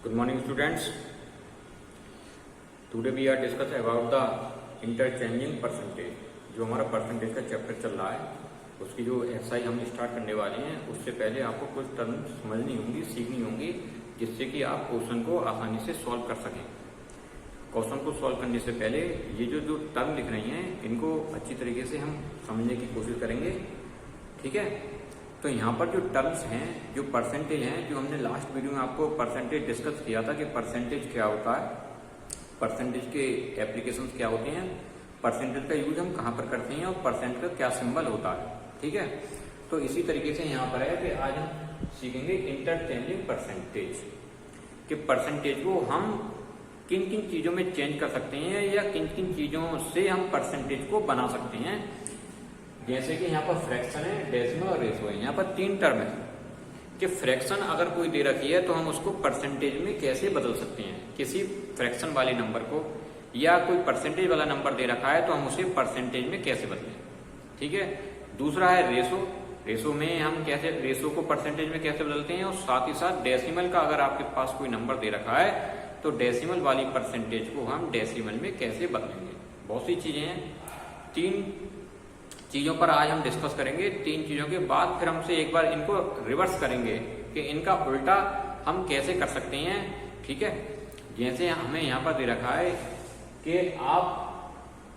Good morning, students. Today we are discuss about the interchanging percentage. जो हमारा percentage का chapter चल रहा है उसकी जो एक्सरसाइज हम स्टार्ट करने वाले हैं उससे पहले आपको कुछ टर्म समझनी होंगी, सीखनी होंगी, जिससे कि आप क्वेश्चन को आसानी से सॉल्व कर सकें। क्वेश्चन को सॉल्व करने से पहले ये जो टर्म लिख रही हैं इनको अच्छी तरीके से हम समझने की कोशिश करेंगे, ठीक है। तो यहाँ पर जो टर्म्स हैं, जो परसेंटेज हैं, जो हमने लास्ट वीडियो में आपको परसेंटेज डिस्कस किया था कि परसेंटेज क्या होता है, परसेंटेज के एप्लीकेशंस क्या होते हैं, परसेंटेज का यूज हम कहाँ पर करते हैं और परसेंट का क्या सिंबल होता है, ठीक है। तो इसी तरीके से यहाँ पर है कि आज हम सीखेंगे इंटरचेंजिंग परसेंटेज कि परसेंटेज को हम किन किन चीजों में चेंज कर सकते हैं या किन किन चीजों से हम परसेंटेज को बना सकते हैं। जैसे कि यहाँ पर फ्रैक्शन है, डेसिमल और रेशो है। यहाँ पर तीन टर्म है कि फ्रैक्शन अगर कोई दे रखी है तो हम उसको परसेंटेज में कैसे बदल सकते हैं, किसी फ्रैक्शन वाले नंबर को, या कोई परसेंटेज वाला नंबर दे रखा है तो हम उसे परसेंटेज में कैसे बदलें, ठीक है। दूसरा है रेशो। रेशो में हम कैसे रेशो को परसेंटेज में कैसे बदलते हैं, और साथ ही साथ डेसिमल का अगर आपके पास कोई नंबर दे रखा है तो डेसिमल वाली परसेंटेज को हम डेसिमल में कैसे बदलेंगे। बहुत सी चीजें हैं, तीन चीजों पर आज हम डिस्कस करेंगे। तीन चीजों के बाद फिर हमसे एक बार इनको रिवर्स करेंगे कि इनका उल्टा हम कैसे कर सकते हैं, ठीक है। जैसे हमें यहाँ पर दे रखा है कि आप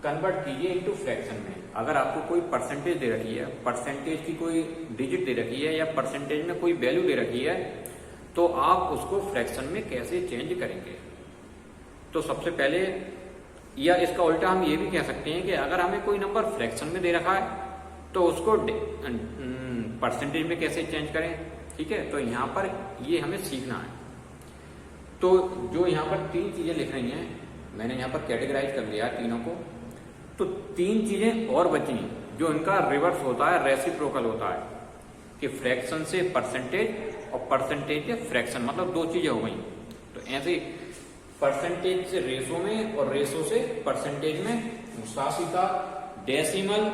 कन्वर्ट कीजिए इनटू फ्रैक्शन में। अगर आपको कोई परसेंटेज दे रखी है, परसेंटेज की कोई डिजिट दे रखी है या परसेंटेज में कोई वैल्यू दे रखी है, तो आप उसको फ्रैक्शन में कैसे चेंज करेंगे। तो सबसे पहले, या इसका उल्टा हम ये भी कह सकते हैं कि अगर हमें कोई नंबर फ्रैक्शन में दे रखा है तो उसको परसेंटेज में कैसे चेंज करें, ठीक है। तो यहाँ पर ये हमें सीखना है। तो जो यहाँ पर तीन चीजें लिख रही हैं, मैंने यहाँ पर कैटेगराइज कर लिया तीनों को। तो तीन चीजें और बची जो इनका रिवर्स होता है, रेसिप्रोकल होता है कि फ्रैक्शन से परसेंटेज और परसेंटेज से फ्रैक्शन, मतलब दो चीजें हो गई। तो ऐसे परसेंटेज से रेशो में और रेशो से परसेंटेज में, साथ ही साथ डेसिमल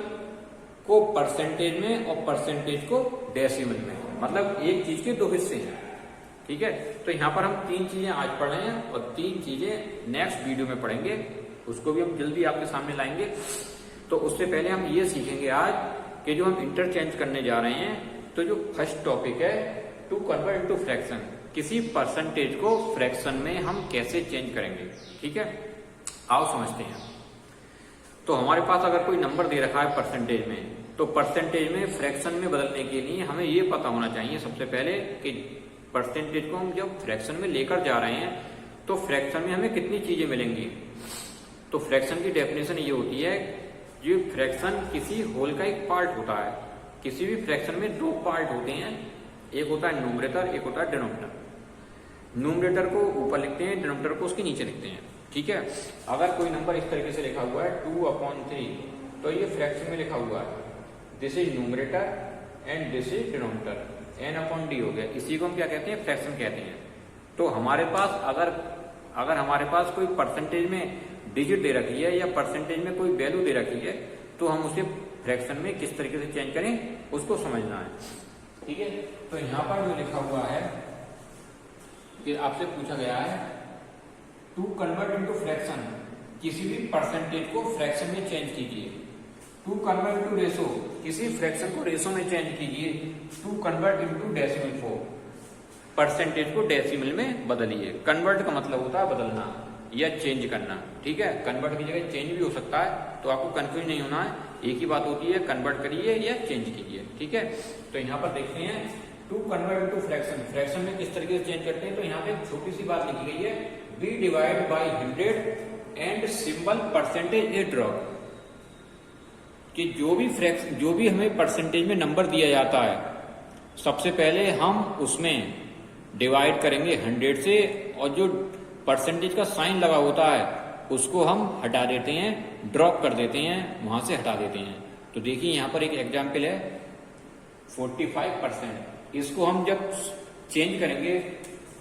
को परसेंटेज में और परसेंटेज को डेसिमल में, मतलब एक चीज के दो हिस्से हैं, ठीक है। तो यहाँ पर हम तीन चीजें आज पढ़ रहे हैं और तीन चीजें नेक्स्ट वीडियो में पढ़ेंगे, उसको भी हम जल्दी आपके सामने लाएंगे। तो उससे पहले हम ये सीखेंगे आज कि जो हम इंटरचेंज करने जा रहे हैं, तो जो फर्स्ट टॉपिक है टू कन्वर्ट इनटू फ्रैक्शन, किसी परसेंटेज को फ्रैक्शन में हम कैसे चेंज करेंगे, ठीक है। आओ समझते हैं। तो हमारे पास अगर कोई नंबर दे रखा है परसेंटेज में, तो परसेंटेज में फ्रैक्शन में बदलने के लिए हमें ये पता होना चाहिए सबसे पहले कि परसेंटेज को हम जब फ्रैक्शन में लेकर जा रहे हैं तो फ्रैक्शन में हमें कितनी चीजें मिलेंगी। तो फ्रैक्शन की डेफिनेशन ये होती है, ये फ्रैक्शन किसी होल का एक पार्ट होता है। किसी भी फ्रैक्शन में दो पार्ट होते हैं, एक होता है न्यूमरेटर, एक होता है डिनोमिनेटर। न्यूमरेटर को ऊपर लिखते हैं, डिनोमिनेटर को उसके नीचे लिखते हैं, ठीक है। अगर कोई नंबर इस तरीके से लिखा हुआ है 2/3, तो ये फ्रैक्शन में लिखा हुआ है, this is numerator and this is denominator, n/d हो गया। इसी को हम क्या कहते हैं, फ्रैक्शन कहते हैं। तो हमारे पास अगर हमारे पास कोई परसेंटेज में डिजिट दे रखी है या परसेंटेज में कोई वैल्यू दे रखी है, तो हम उसे फ्रैक्शन में किस तरीके से चेंज करें उसको समझना है, ठीक है। तो यहाँ पर जो लिखा हुआ है कि आपसे पूछा गया है टू कन्वर्ट इनटू फ्रैक्शन, किसी भी परसेंटेज को फ्रैक्शन में चेंज कीजिए। टू कन्वर्ट इनटू रेशो, किसी फ्रैक्शन को रेशो में चेंज कीजिए। To convert into decimal form, percentage को डेसिमल में बदलिए। कन्वर्ट का मतलब होता है बदलना या चेंज करना, ठीक है। कन्वर्ट की जगह चेंज भी हो सकता है, तो आपको कंफ्यूज नहीं होना है, एक ही बात होती है, कन्वर्ट करिए या चेंज कीजिए, ठीक है। तो यहाँ पर देखते हैं to convert into fraction, fraction में किस तरीके से चेंज करते हैं। तो यहाँ पे एक छोटी सी बात लिखी गई है, B divide by 100 and symbol percentage is drop, कि जो भी हमें परसेंटेज में नंबर दिया जाता है, सबसे पहले हम उसमें डिवाइड करेंगे 100 से, और जो परसेंटेज का साइन लगा होता है उसको हम हटा देते हैं, ड्रॉप कर देते हैं, वहां से हटा देते हैं। तो देखिए यहाँ पर एक एग्जाम्पल है 45%। इसको हम जब चेंज करेंगे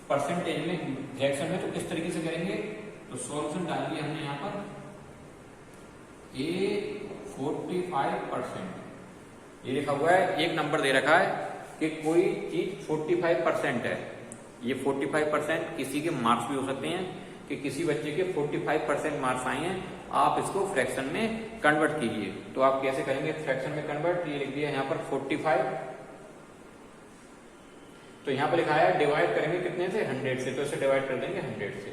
परसेंटेज में, फ्रैक्शन में, तो किस तरीके से करेंगे। तो सॉल्यूशन डाल दिया हमने यहाँ पर, ए 45%, ये लिखा हुआ है, एक नंबर दे रखा है कि कोई चीज 45% है, ये 45% किसी के मार्क्स भी हो सकते हैं कि किसी बच्चे के 45% मार्क्स आए हैं, आप इसको फ्रैक्शन में कन्वर्ट कीजिए। तो आप कैसे करेंगे फ्रैक्शन में कन्वर्ट? ये लिख दिया यहाँ पर 45, तो यहाँ पर लिखा है डिवाइड करेंगे कितने से? 100 से, तो इसे डिवाइड कर देंगे 100 से।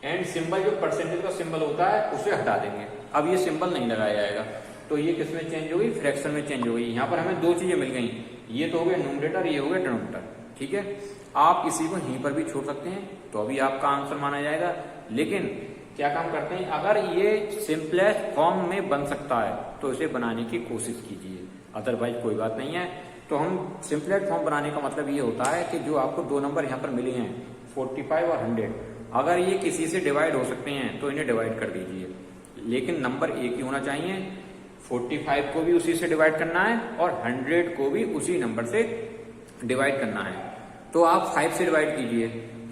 एंड सिंबल जो परसेंटेज का सिंबल होता है उसे हटा देंगे, अब ये सिंबल नहीं लगाया जाएगा। तो ये किसमें चेंज हो गई? फ्रैक्शन में चेंज हो गई। यहाँ पर हमें दो चीजें मिल गई, ये तो हो गया न्यूमरेटर, ये हो गया डिनोमिनेटर। ठीक है, आप इसी को यहीं पर भी छोड़ सकते हैं तो अभी आपका आंसर माना जाएगा। लेकिन क्या काम करते हैं, अगर ये सिंपलेस्ट फॉर्म में बन सकता है तो इसे बनाने की कोशिश कीजिए, अदरवाइज कोई बात नहीं है। तो हम सिंपलेस्ट फॉर्म बनाने का मतलब ये होता है कि जो आपको दो नंबर यहाँ पर मिले हैं 45 और 100, अगर ये किसी से डिवाइड हो सकते हैं तो इन्हें डिवाइड कर दीजिए, लेकिन नंबर एक ही होना चाहिए। 45 को भी उसी से डिवाइड करना है और 100 को भी उसी नंबर से डिवाइड करना है। तो आप 5 से डिवाइड कीजिए,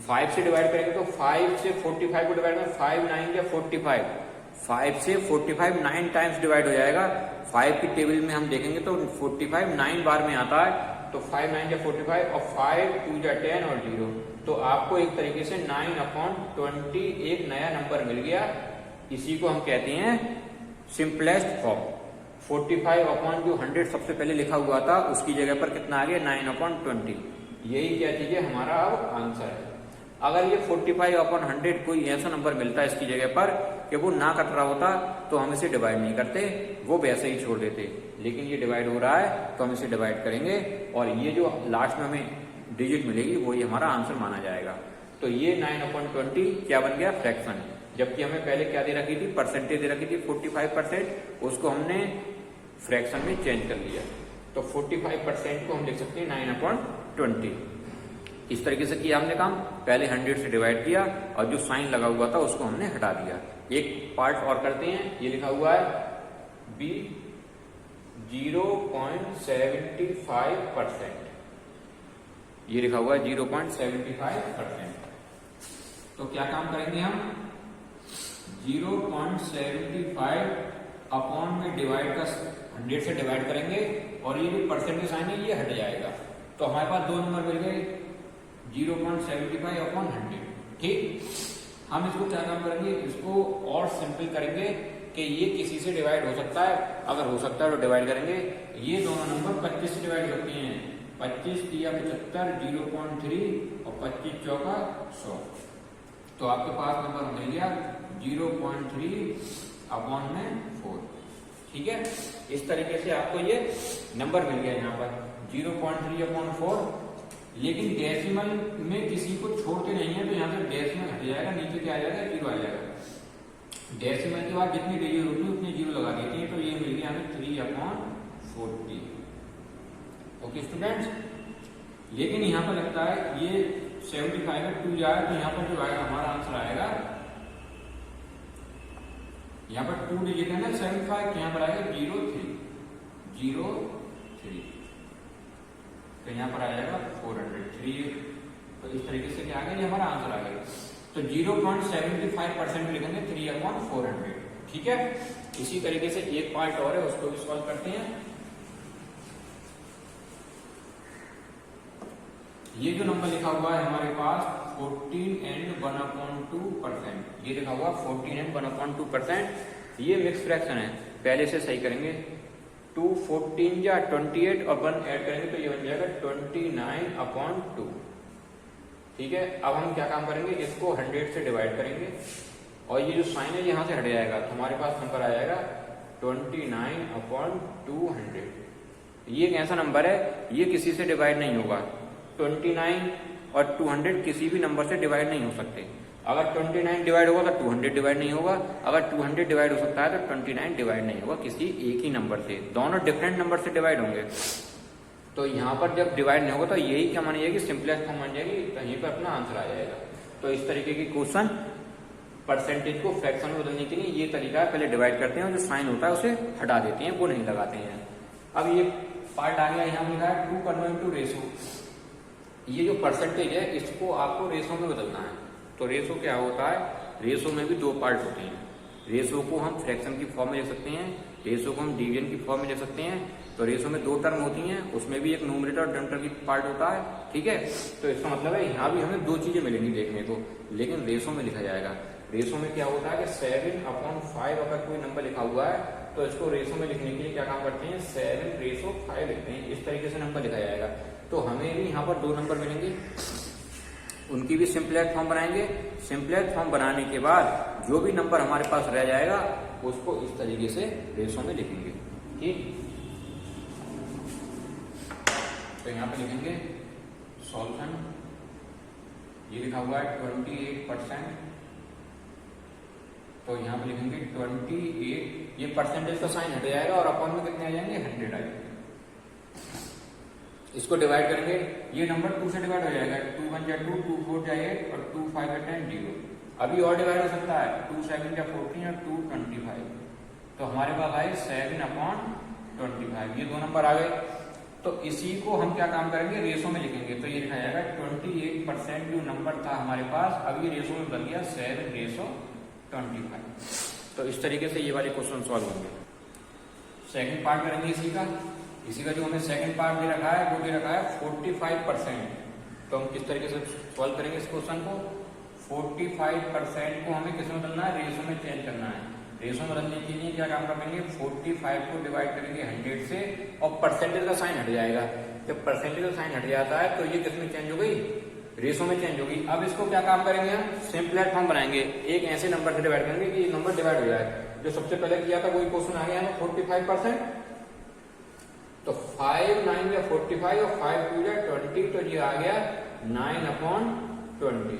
5 से डिवाइड करेंगे तो 5 से 45 को डिवाइड करें, 5 9 या 45, 5 से 45 9 टाइम्स डिवाइड हो जाएगा। 5 की टेबल में हम देखेंगे तो 45 9 बार में आता है, तो 5 9 या 45 और 5 2 या 10 और 0, तो आपको एक तरीके से 9/20 एक नया नंबर मिल गया। इसी को हम कहते हैं सिंपलेस्ट फॉर्म। 45 अपॉन जो 100 सबसे पहले लिखा हुआ था उसकी जगह पर कितना आ गया? 9/20। यही क्या चीज है? हमारा अब आंसर है। अगर ये 45/100 कोई ऐसा नंबर मिलता है इसकी जगह पर कि वो ना कट रहा होता तो हम इसे डिवाइड नहीं करते, वो वैसे ही छोड़ देते। लेकिन ये डिवाइड हो रहा है तो हम इसे डिवाइड करेंगे और ये जो लास्ट में हमें डिजिट मिलेगी वो ही हमारा आंसर माना जाएगा। तो ये 9/20 क्या बन गया? फ्रैक्शन। जबकि हमें पहले क्या दे रखी थी? परसेंटेज दे रखी थी 45%, उसको हमने फ्रैक्शन में चेंज कर लिया। तो 45% को हम लिख सकते हैं 9/20। इस तरीके से किया हमने काम, पहले 100 से डिवाइड किया और जो साइन लगा हुआ था उसको हमने हटा दिया। एक पार्ट और करते हैं, ये लिखा हुआ है बी 0.75%, ये लिखा हुआ है 0.75%। तो क्या काम करेंगे हम? 0.75 अपॉन में डिवाइड का 100 से डिवाइड करेंगे और ये जो परसेंटेज साइन है ये हट जाएगा। तो हमारे पास दो नंबर मिल गए 0.75 अपॉन 100। ठीक, हम इसको क्या काम करेंगे? इसको और सिंपल करेंगे कि ये किसी से डिवाइड हो सकता है, अगर हो सकता है तो डिवाइड करेंगे। ये दोनों नंबर 25 से डिवाइड होती हैं, 25 3 75, 0.3 और 25 चौका 100। तो आपके पास नंबर मिल गया 0.3 अपॉन में 4। ठीक है, इस तरीके से आपको ये नंबर मिल गया यहाँ पर 0.3 अपॉन 4। लेकिन डेसिमल में किसी को छोड़ते नहीं है तो यहाँ से डेसिमल हट जाएगा, नीचे क्या आ जाएगा? 0 आ जाएगा। डेसिमल के बाद जितनी डिजिट होती है उतनी 0 लगा देती है, तो ये मिल गया हमें 3/40। ओके स्टूडेंट्स, लेकिन यहाँ पर लगता है ये 75 में 2 जाए तो यहाँ पर जो आएगा हमारा आंसर आएगा, यहाँ पर 2 डिजिट है ना 75, तो यहाँ पर आएगा 03। तो यहाँ पर आ जाएगा 403। तो इस तरीके से क्या आ गया? ये हमारा आंसर आ गया। तो 0.75% लिखेंगे 3/400। ठीक है, इसी तरीके से एक पार्ट और है उसको भी सॉल्व करते हैं। ये जो नंबर लिखा हुआ है हमारे पास 14 and 1/2%, ये लिखा हुआ 14 and 1/2%, ये मिक्स फ्रैक्शन है। पहले से सही करेंगे, 2 14 या 28 और 1 ऐड करेंगे तो ये बन जाएगा 29/2। ठीक है, अब हम क्या काम करेंगे? इसको 100 से डिवाइड करेंगे और ये जो साइन है यहाँ से हट जाएगा, तो हमारे पास नंबर आ जाएगा 29/200। ये एक ऐसा नंबर है ये किसी से डिवाइड नहीं होगा। 29 और 200 किसी भी नंबर से डिवाइड नहीं हो सकते। अगर 29 डिवाइड होगा तो 200 डिवाइड नहीं होगा, अगर 200 डिवाइड हो सकता है तो 29 डिवाइड नहीं होगा किसी एक ही नंबर से, दोनों डिफरेंट नंबर से डिवाइड होंगे। तो यहाँ पर जब डिवाइड नहीं होगा तो यही क्या मानी जाएगी? सिंपलेस्ट फॉर्म मान जाएगी, तो यहीं पर अपना आंसर आ जाएगा। तो इस तरीके की क्वेश्चन परसेंटेज को फ्रैक्शन में बदलने के लिए ये तरीका है, पहले डिवाइड करते हैं और जो साइन होता है उसे हटा देते हैं, वो नहीं लगाते हैं। अब ये पार्ट आ गया, यहाँ लिखा है 2 कन्वर्ट टू रेशो। ये जो परसेंटेज है इसको आपको रेशो में बदलना है। तो रेशो क्या होता है? रेशो में भी दो पार्ट होते हैं। रेशो को हम फ्रैक्शन की फॉर्म में लिख सकते हैं, रेशो को हम डिवीजन की फॉर्म में लिख सकते हैं। तो रेशो में 2 टर्म होती हैं, उसमें भी एक न्यूमरेटर और डिनोमिनेटर की पार्ट होता है, ठीक है। तो इसका मतलब है यहाँ भी हमें 2 चीजें मिलेंगी देखने को, लेकिन रेशो में लिखा जाएगा। रेशो में क्या होता है कि 7/5 अगर कोई नंबर लिखा हुआ है तो इसको रेशो में लिखने के लिए क्या काम करते हैं, 7/5 लिखते हैं। इस तरीके से नंबर लिखा जाएगा। तो हमें भी यहाँ पर 2 नंबर मिलेंगे, उनकी भी सिंपलेक्स फॉर्म बनाएंगे। सिंपलेक्स फॉर्म बनाने के बाद जो भी नंबर हमारे पास रह जाएगा उसको इस तरीके से रेशो में लिखेंगे, ठीक। तो यहाँ पे लिखेंगे सॉल्यूशन, ये लिखा हुआ है 28%, तो यहाँ पे लिखेंगे 28, ये परसेंटेज का साइन हट जाएगा और अपॉन में कितने आ जाएंगे, 100 आ जाएंगे। इसको डिवाइड करेंगे, ये नंबर 2 से डिवाइड हो जाएगा, 2 1 जा 2, 2 4 जा 8 और 2 5 जा 10 0। अभी और डिवाइड हो सकता है, 2 7 जा 14 और 2 25। तो हमारे पास आए 7/25, ये 2 नंबर आ गए। तो इसी को हम क्या काम करेंगे, रेशो में लिखेंगे। तो ये लिखा जाएगा 28% जो नंबर था हमारे पास, अब ये रेशो में बदल गया 7/25। तो इस तरीके से ये वाले क्वेश्चन सॉल्व होंगे। सेकंड पार्ट करेंगे इसी का जो हमें सेकंड पार्ट दे रखा है वो दे रखा है 45%। तो हम किस तरीके से सॉल्व करेंगे इस क्वेश्चन को, 45% को हमें किस में बदलना है, रेशो में चेंज करना है। रेशो में बदलने के लिए क्या काम करेंगे, 45 को डिवाइड करेंगे 100 से और परसेंटेज का साइन हट जाएगा। जब परसेंटेज का साइन हट जाता है तो ये किस में चेंज हो गई, रेशो में चेंज होगी। अब इसको क्या काम करेंगे, हम सिंपलेक्स फॉर्म बनाएंगे, एक ऐसे नंबर से डिवाइड करेंगे कि नंबर डिवाइड हो जाए। जो सबसे पहले किया था वही क्वेश्चन आ गया हमें 45%। तो 5 9 या 45 और 5 2 या 20, तो ये आ गया 9/20।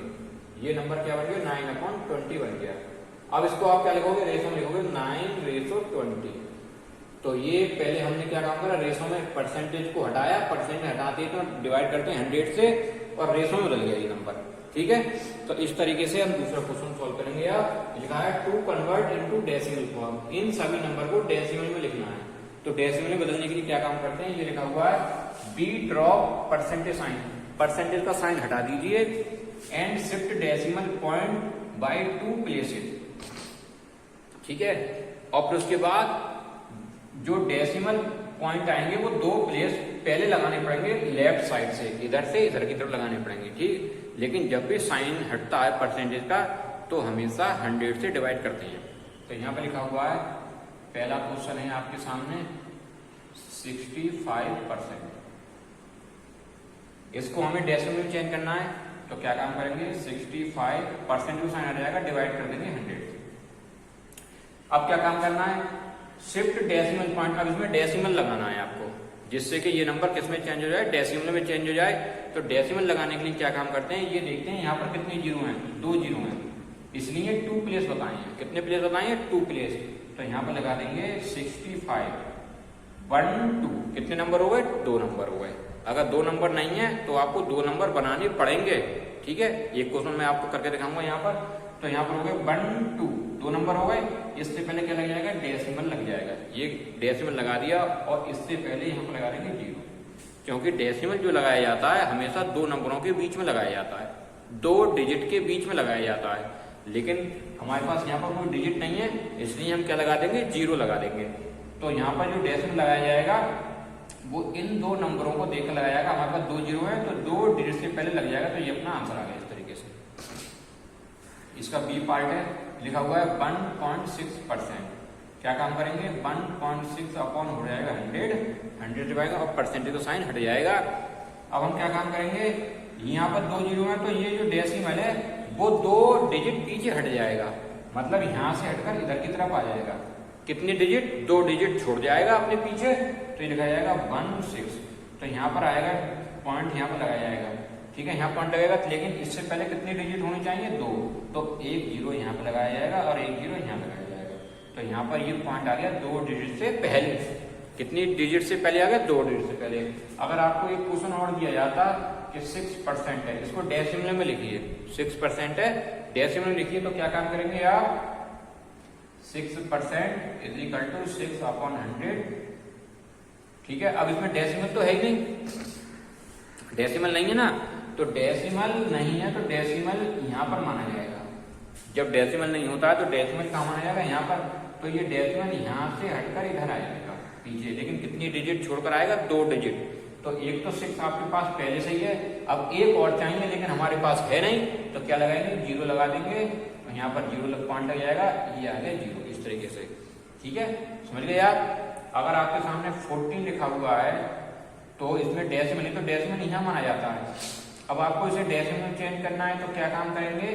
ये नंबर क्या बन गया, 9/20 बन गया। अब इसको आप क्या लिखोगे, रेशो में लिखोगे 9/20। तो ये पहले हमने क्या काम करा, रेशो में परसेंटेज को हटाया, परसेंटेज हटाते तो डिवाइड करते हैं 100 से और रेशो में बदल गया ये नंबर, ठीक है। तो इस तरीके से हम दूसरा क्वेश्चन सॉल्व करेंगे। अब लिखा है to convert into decimal form, इन सभी नंबर को डेसिमल में लिखना है। तो डेसिमल में बदलने के लिए क्या काम करते हैं, ये लिखा हुआ है B drop percentage sign, percentage का साइन हटा दीजिए and shift decimal point by 2 places, ठीक है। और फिर उसके बाद जो डेसिमल पॉइंट आएंगे वो 2 प्लेस पहले लगाने पड़ेंगे लेफ्ट साइड से, इधर से इधर की तरफ लगाने पड़ेंगे, ठीक। लेकिन जब भी साइन हटता है परसेंटेज का तो हमेशा 100 से डिवाइड करते हैं। तो यहाँ पे लिखा हुआ है, पहला क्वेश्चन है आपके सामने 65%, इसको हमें डेसिमल में चेंज करना है। तो क्या काम करेंगे, 65% को साइन हट जाएगा, डिवाइड कर देंगे 100 से। अब क्या काम करना है, शिफ्ट डेसिमल पॉइंट, अब इसमें डेसिमल लगाना है आपको, जिससे कि ये नंबर किस में चेंज हो जाए, डेसिमल में चेंज हो जाए। तो डेसिमल लगाने के लिए क्या काम करते हैं, ये देखते हैं यहाँ पर कितने जीरो हैं, 2 जीरो हैं, इसलिए 2 प्लेस बताए हैं। कितने प्लेस बताए हैं, 2 प्लेस। तो यहाँ पर लगा देंगे 65 1 2, कितने नंबर हो गए, 2 नंबर हो गए। अगर 2 नंबर नहीं है तो आपको 2 नंबर बनाने पड़ेंगे, ठीक है। एक क्वेश्चन मैं आपको करके दिखाऊंगा यहाँ पर। तो यहाँ पर हो गए 1 2, 2 नंबर हो गए। इससे पहले क्या लग जाएगा, डेसिमल लग जाएगा। ये डेसिमल लगा दिया और इससे पहले यहाँ पर लगा देंगे 0, क्योंकि डेसिमल जो लगाया जाता है हमेशा 2 नंबरों के बीच में लगाया जाता है, 2 डिजिट के बीच में लगाया जाता है। लेकिन हमारे पास यहाँ पर कोई डिजिट नहीं है, इसलिए हम क्या लगा देंगे, 0 लगा देंगे। तो यहाँ पर जो डेसिमल लगाया जाएगा वो इन 2 नंबरों को देखकर लगाया जाएगा। हमारे पास 2 जीरो है तो 2 डिजिट से पहले लग जाएगा। तो ये अपना आंसर आ गया इस तरीके से। इसका बी पार्ट है, लिखा हुआ है 1.6%। क्या काम करेंगे, 1.6 अपॉन हो जाएगा 100 डिवाइड और परसेंटेज का साइन हट जाएगा। अब हम क्या काम करेंगे, यहाँ पर 2 जीरो है तो ये जो डेसिमल है वो 2 डिजिट पीछे हट जाएगा, मतलब यहाँ से हटकर इधर की तरफ आ जाएगा। कितनी डिजिट, 2 डिजिट छोड़ जाएगा अपने पीछे। तो ये लिखा जाएगा 16। तो यहाँ पर आएगा पॉइंट, यहाँ पर लगाया जाएगा, ठीक है। यहाँ पॉइंट लगेगा, लेकिन इससे पहले कितनी डिजिट होनी चाहिए, 2। तो 1 जीरो यहाँ पर लगाया जाएगा और 1 जीरो यहाँ लगाया जाएगा। तो यहाँ पर ये पॉइंट आ गया 2 डिजिट से पहले। कितनी डिजिट से पहले आ गया, 2 डिजिट से पहले। अगर आपको एक क्वेश्चन और दिया जाता कि 6% है, इसको डेसिमल में लिखिए, 6% है, डेसिमल में लिखिए। तो क्या काम करेंगे आप, 6% इज इक्वल टू 6 अपॉन 100, ठीक है। अब इसमें डेसिमल तो है ही नहीं, डेसिमल नहीं है ना, तो डेसिमल नहीं है तो डेसिमल यहां पर माना जाएगा। जब डेसिमल नहीं होता है तो डेसिमल कहाँ माना जाएगा, यहाँ पर, तो ये डेसिमल यहाँ से हटकर इधर आ जाएगा पीछे, लेकिन कितनी डिजिट छोड़कर आएगा, 2 डिजिट। तो एक तो 6 आपके पास पहले से ही है, अब एक और चाहिए लेकिन हमारे पास है नहीं, तो क्या लगाएंगे, 0 लगा देंगे, तो यहाँ पर 0 पॉइंट लग जाएगा, ये आ गया 0, इस तरीके से। ठीक है, समझ गए आप। अगर आपके सामने 14 लिखा हुआ है तो इसमें डेसिमल है, तो डेसिमल यहाँ माना जाता है। अब आपको इसे डेसिमल चेंज करना है तो क्या काम करेंगे,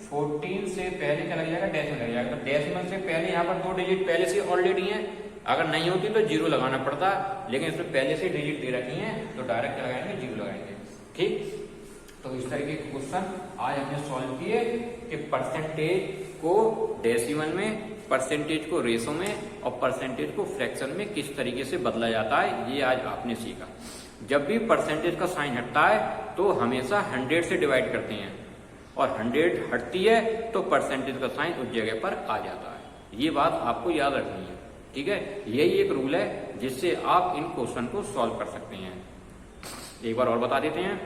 14 से पहले क्या लग जाएगा, डेसिमल लग जाएगा। तो डेसिमल से पहले यहाँ पर 2 डिजिट पहले से ऑलरेडी है, अगर नहीं होती तो 0 लगाना पड़ता, लेकिन इसमें पहले से डिजिट दे रखी है तो डायरेक्ट लगाएंगे, 0 लगाएंगे। ठीक, तो इस तरीके के क्वेश्चन आज हमने सॉल्व किए कि परसेंटेज को डेसिमल में, परसेंटेज को रेशो में और परसेंटेज को फ्रैक्शन में किस तरीके से बदला जाता है, ये आज आपने सीखा। जब भी परसेंटेज का साइन हटता है तो हमेशा 100 से डिवाइड करते हैं, और 100 हटती है तो परसेंटेज का साइन उस जगह पर आ जाता है। ये बात आपको याद रखनी है। ठीक है, यही एक रूल है जिससे आप इन क्वेश्चन को सॉल्व कर सकते हैं। एक बार और बता देते हैं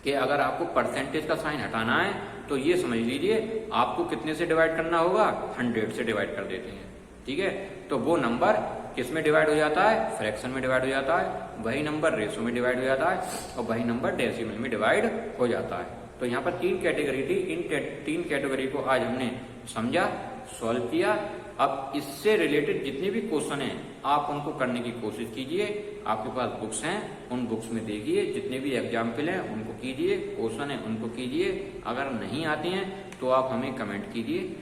कि अगर आपको परसेंटेज का साइन हटाना है तो ये समझ लीजिए आपको कितने से डिवाइड करना होगा, 100 से डिवाइड कर देते हैं। ठीक है, तो वो नंबर किस में डिवाइड हो जाता है, फ्रैक्शन में डिवाइड हो जाता है, वही नंबर रेशो में डिवाइड हो जाता है, और वही नंबर डेसिमल में डिवाइड हो जाता है। तो यहाँ पर 3 कैटेगरी थी, इन 3 कैटेगरी को आज हमने समझा, सॉल्व किया। अब इससे रिलेटेड जितने भी क्वेश्चन हैं आप उनको करने की कोशिश कीजिए। आपके पास बुक्स हैं, उन बुक्स में देखिए, जितने भी एग्जाम्पल हैं उनको कीजिए, क्वेश्चन है उनको कीजिए। अगर नहीं आते हैं तो आप हमें कमेंट कीजिए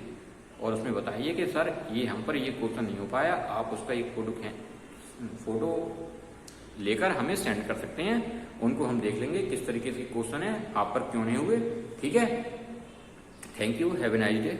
और उसमें बताइए कि सर ये हम पर ये क्वेश्चन नहीं हो पाया, आप उसका एक फोटो लेकर हमें सेंड कर सकते हैं, उनको हम देख लेंगे किस तरीके से क्वेश्चन है, आप पर क्यों नहीं हुए। ठीक है, thank you, have a nice day.